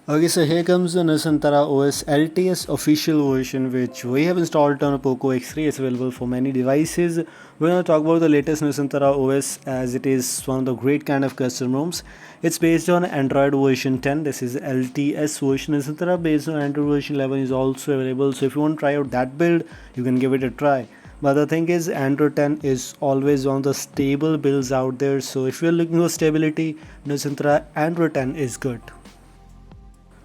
Okay, so here comes the Nusantara OS LTS official version, which we have installed on a Poco X3. It's available for many devices. We're going to talk about the latest Nusantara OS, as it is one of the great kind of custom ROMs. It's based on Android version 10. This is LTS version. Nusantara based on Android version 11 is also available. So if you want to try out that build, you can give it a try. But the thing is, Android 10 is always one of the stable builds out there. So if you're looking for stability, Nusantara Android 10 is good.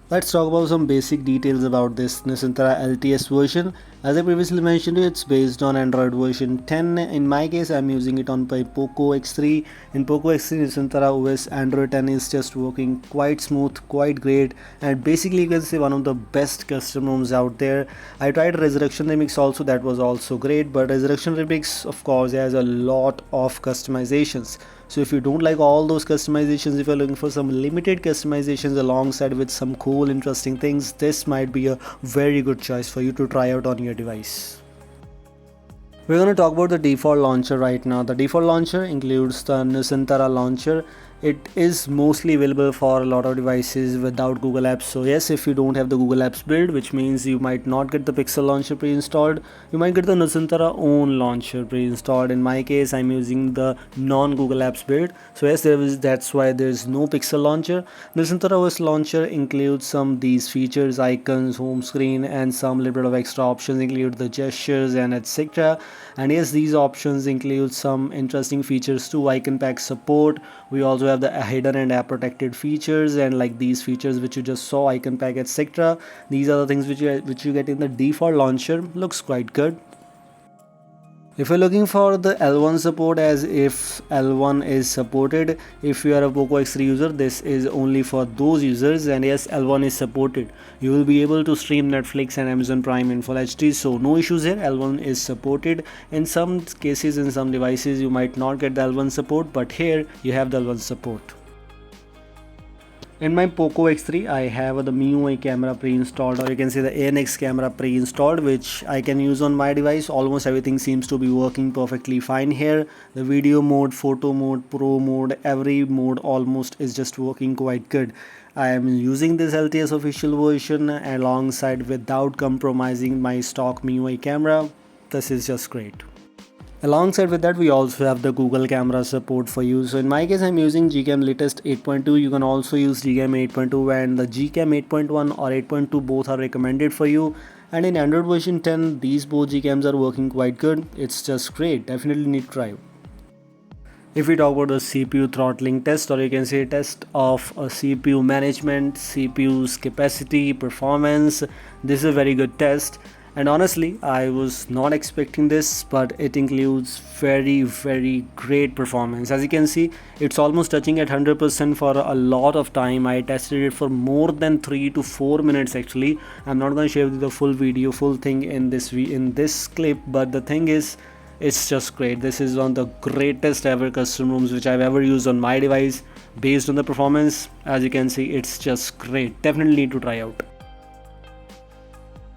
Let's talk about some basic details about this Nusantara LTS version. As I previously mentioned, it's based on Android version 10. In my case, I'm using it on my Poco X3. In Poco X3, Nusantara OS Android 10 is just working quite smooth, quite great, and basically you can say one of the best custom ROMs out there. I tried Resurrection Remix also, that was also great, but Resurrection Remix of course has a lot of customizations. So if you don't like all those customizations, if you're looking for some limited customizations alongside with some cool interesting things, this might be a very good choice for you to try out on your device. We're going to talk about the default launcher right now. The default launcher includes the Nusantara launcher. It is mostly available for a lot of devices without Google Apps. So yes, if you don't have the Google Apps build, which means you might not get the Pixel launcher pre-installed, you might get the Nusantara own launcher pre-installed. In my case, I'm using the non-Google Apps build. So yes, that's why there's no Pixel launcher. Nusantara OS launcher includes some these features, icons, home screen, and some little bit of extra options, include the gestures and etc. And yes, these options include some interesting features too. Icon pack support. We also have the hidden and app protected features, and like these features which you just saw, icon pack etc. These are the things which you get in the default launcher. Looks quite good. If you're looking for the L1 support, as if L1 is supported, if you are a Poco X3 user, this is only for those users, and yes, L1 is supported. You will be able to stream Netflix and Amazon Prime in Full HD, so no issues here. L1 is supported. In some cases, in some devices, you might not get the L1 support, but here you have the L1 support. In my Poco X3, I have the MIUI camera pre-installed, or you can say the ANX camera pre-installed, which I can use on my device. Almost everything seems to be working perfectly fine here. The video mode, photo mode, pro mode, every mode almost is just working quite good. I am using this LTS official version alongside without compromising my stock MIUI camera. This is just great. Alongside with that, we also have the Google camera support for you. So in my case, I'm using Gcam latest 8.2. You can also use Gcam 8.2, and the Gcam 8.1 or 8.2 both are recommended for you. And in Android version 10, these both Gcams are working quite good. It's just great. Definitely need to try. If we talk about the CPU throttling test, or you can say test of a CPU management, CPU's capacity, performance, this is a very good test. And honestly, I was not expecting this, but it includes very great performance. As you can see, it's almost touching at 100% for a lot of time. I tested it for more than 3 to 4 minutes actually. I'm not going to share the full video, full thing in this clip, but the thing is, it's just great. This is one of the greatest ever custom ROMs which I've ever used on my device. Based on the performance, as you can see, it's just great. Definitely need to try out.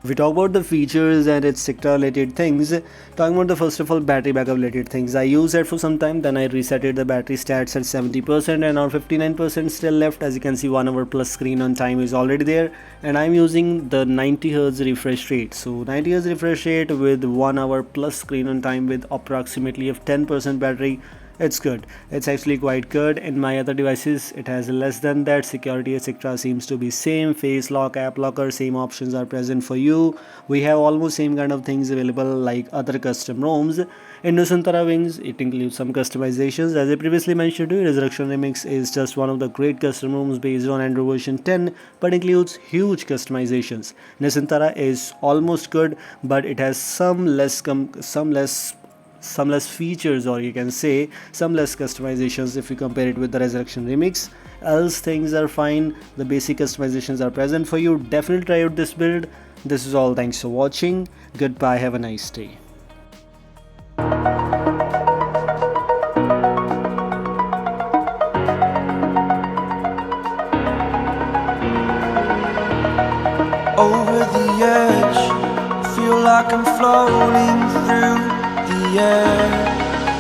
If we talk about the features and etc related things, talking about the first of all battery backup related things, I used it for some time, then I resetted the battery stats at 70% and now 59% still left. As you can see, 1 hour plus screen on time is already there, and I'm using the 90Hz refresh rate. So 90Hz refresh rate with 1 hour plus screen on time with approximately of 10% battery. It's good. It's actually quite good. In my other devices, it has less than that. Security etc seems to be same. Face lock, app locker, same options are present for you. We have almost same kind of things available like other custom ROMs. In Nusantara Wings, it includes some customizations. As I previously mentioned to you, Resurrection Remix is just one of the great custom ROMs based on Android version 10, but includes huge customizations. Nusantara is almost good, but it has some less features, or you can say some less customizations if you compare it with the Resurrection Remix. Else things are fine. The basic customizations are present for you. Definitely try out this build. This is all. Thanks for watching. Goodbye. Have a nice day. Over the edge, feel like I'm floating through the air.